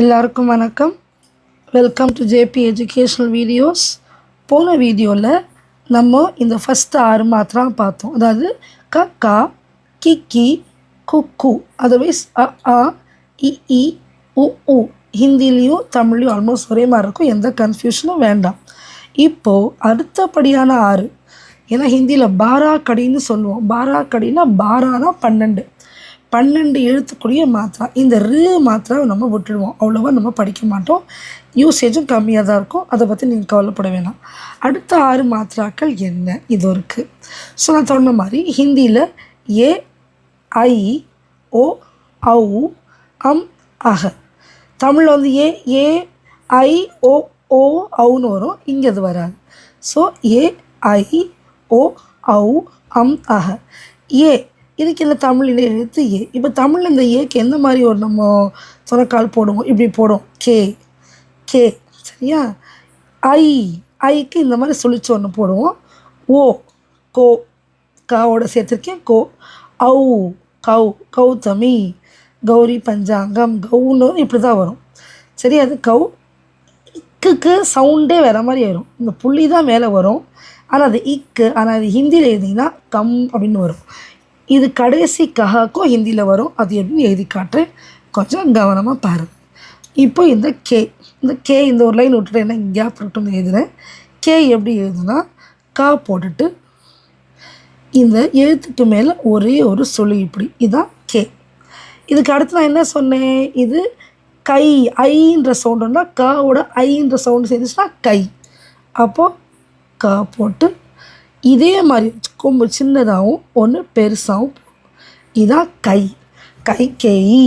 எல்லாருக்கும் வணக்கம். Welcome to JP educational videos. போன வீடியோவில் நம்ம இந்த ஃபஸ்ட்டு 6 மாத்திரா பார்த்தோம். அதாவது க கா கி குக்கு, அதர்வைஸ் அ ஆ இ உ உ. ஹிந்திலையும் தமிழ்லையும் ஆல்மோஸ்ட் ஒரே மாதிரி இருக்கும், எந்த கன்ஃபியூஷனும் வேண்டாம். இப்போது அடுத்தபடியான 6, ஏன்னா ஹிந்தியில் பாரா கடின்னு சொல்லுவோம். பாரா கடினா பாரானா 12 எழுத்துக்கூடிய மாத்திரா. இந்த மாத்திராவை நம்ம விட்டுடுவோம், அவ்வளோவா நம்ம படிக்க மாட்டோம், யூசேஜும் கம்மியாக தான் இருக்கும். அதை பற்றி நீங்கள் கவலைப்பட வேணாம். அடுத்த 6 மாத்திராக்கள் என்ன இது இருக்குது. ஸோ நான் சொன்ன மாதிரி ஹிந்தியில் ஏ ஐ ஓ ஔ அம் அஹ. தமிழில் வந்து ஏ ஐ ஓ ஓ ஔன்னு வரும், இங்கே அது வராது. ஸோ ஏ ஐ ஓ ஔ அம் அஹ. ஏ இதுக்கு என்ன தமிழில் எழுத்து ஏ. இப்போ தமிழில் இந்த ஏக்கு எந்த மாதிரி ஒரு நம்ம சொனக்கால் போடுவோம், இப்படி போடுவோம், கே சரியா. ஐக்கு இந்த மாதிரி சுழிச்சு ஒன்று போடுவோம். ஓ கோ, காவோட சேர்த்துருக்கேன் கோ. ஔ கௌதமி, கௌரி பஞ்சாங்கம், கவுன்னு இப்படி தான் வரும் சரி. அது இக்குக்கு சவுண்டே வேறு மாதிரி ஆயிரும், இந்த புள்ளி தான் மேலே வரும், ஆனால் அது இக்கு. ஆனால் அது ஹிந்தியில் எழுதிங்கன்னா கம் அப்படின்னு வரும். இது கடைசி கஹாக்கும் ஹிந்தியில் வரும், அது எப்படின்னு எழுதி காட்டுறேன், கொஞ்சம் கவனமாக பாருங்கள். இப்போ இந்த இந்த ஒரு லைன் விட்டுட்டு என்ன கேப் விட்டுன்னு எழுதுகிறேன். கே எப்படி எழுதுனா கா போட்டுட்டு இந்த எழுத்துக்கு மேலே ஒரே ஒரு சுழி, இப்படி இதுதான் கே. இதுக்கு அடுத்து நான் என்ன சொன்னேன், இது கை ஐன்ற சவுண்டுன்னா காவோட ஐன்ற சவுண்டு சேர்ந்துச்சுன்னா கை. அப்போது கா போட்டு இதே மாதிரி கொம்பு சின்னதாகவும் ஒன்று பெருசாகவும், இதான் கைகேயி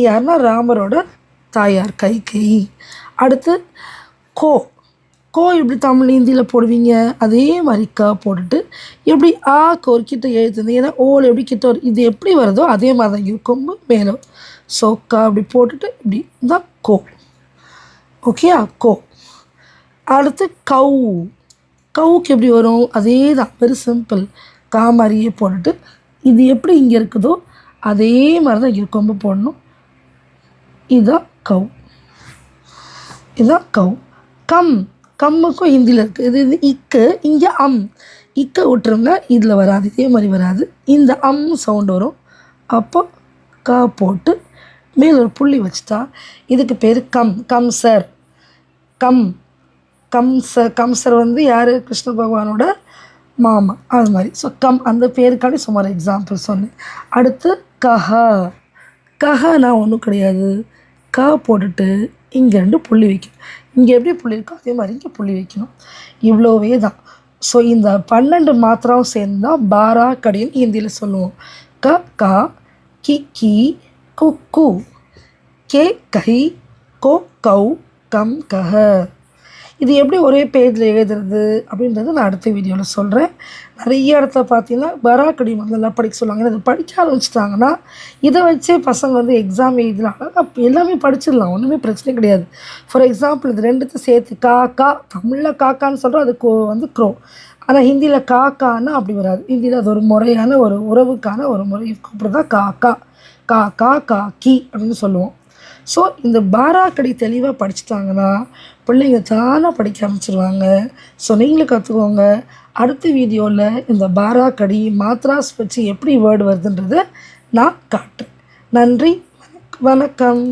யாருன்னா ராமரோட தாயார் கைகேயி. அடுத்து கோ இப்படி தமிழ் ஹிந்தியில் போடுவீங்க, அதே மாதிரி கா போட்டுட்டு எப்படி ஆக்கு ஒரு கிட்ட எழுத்துருந்து, ஏன்னா ஓல் எப்படி கிட்ட வரும், இது எப்படி வருதோ அதே மாதிரி தான் இங்கே கொம்பு மேலே. ஸோ கா அப்படி போட்டுட்டு இப்படி தான் கோ. ஓகேயா, கோ. அடுத்து கவுக்கு எப்படி வரும், அதே தான், வெரி சிம்பிள், கா மாதிரியே போட்டுட்டு இது எப்படி இங்கே இருக்குதோ அதே மாதிரி தான் இங்கே கொம்பு போடணும். இதுதான் கவ். கம்முக்கும் ஹிந்தியில் இருக்குது. இது இக்கு, இங்கே இக்கை விட்டுருங்க, இதில் வராது, இதே மாதிரி வராது, இந்த சவுண்டு வரும். அப்போ கா போட்டு மேலே ஒரு புள்ளி வச்சுட்டா இதுக்கு பேர் கம்சர். கம்சர் வந்து யார், கிருஷ்ண பகவானோட மாமா, அது மாதிரி. ஸோ அந்த பேருக்காண்டி சுமார் எக்ஸாம்பிள் சொன்னேன். அடுத்து கஹ நான் ஒன்றும் கிடையாது, கா போட்டுட்டு இங்கே 2 புள்ளி வைக்கணும். இங்கே எப்படி புள்ளி இருக்கோ அதே மாதிரி இங்கே புள்ளி வைக்கணும், இவ்வளோவே தான். ஸோ இந்த 12 மாத்திராவும் சேர்ந்து தான் பாரா கடின்னு ஹிந்தியில் சொல்லுவோம். க கா கி குக்கு, கே கை கோ கௌ கம் கஹ. இது எப்படி ஒரே பேஜில் எழுதுறது அப்படின்றது நான் அடுத்த வீடியோவில் சொல்கிறேன். நிறைய இடத்துல பார்த்தீங்கன்னா பராக்கடி முதல்லாம் படிக்க சொல்லுவாங்க. இதை படிக்க ஆரம்பிச்சிட்டாங்கன்னா இதை வச்சே பசங்க வந்து எக்ஸாம் எழுதலாம், அப்போ எல்லாமே படிச்சிடலாம், ஒன்றுமே பிரச்சனை கிடையாது. ஃபார் எக்ஸாம்பிள் இது 2த்தையும் சேர்த்து கா தமிழில் காக்கான்னு சொல்கிறோம், அது வந்து க்ரோ. ஆனால் ஹிந்தியில் காக்கான்னா அப்படி வராது. ஹிந்தியில் அது ஒரு முறையான ஒரு உறவுக்கான ஒரு முறை கூப்பிட்றதா கா கி அப்படின்னு சொல்லுவோம். ஸோ இந்த பாராக்கடி தெளிவாக படிச்சுட்டாங்கன்னா பிள்ளைங்க தானாக படிக்க ஆரம்பிச்சிருவாங்க. ஸோ நீங்களும் கற்றுக்கோங்க. அடுத்த வீடியோவில் இந்த பாராக்கடி மாத்ராஸ் வச்சு எப்படி வேர்டு வருதுன்றதை நான் காட்டுறேன். நன்றி, வணக்கம்.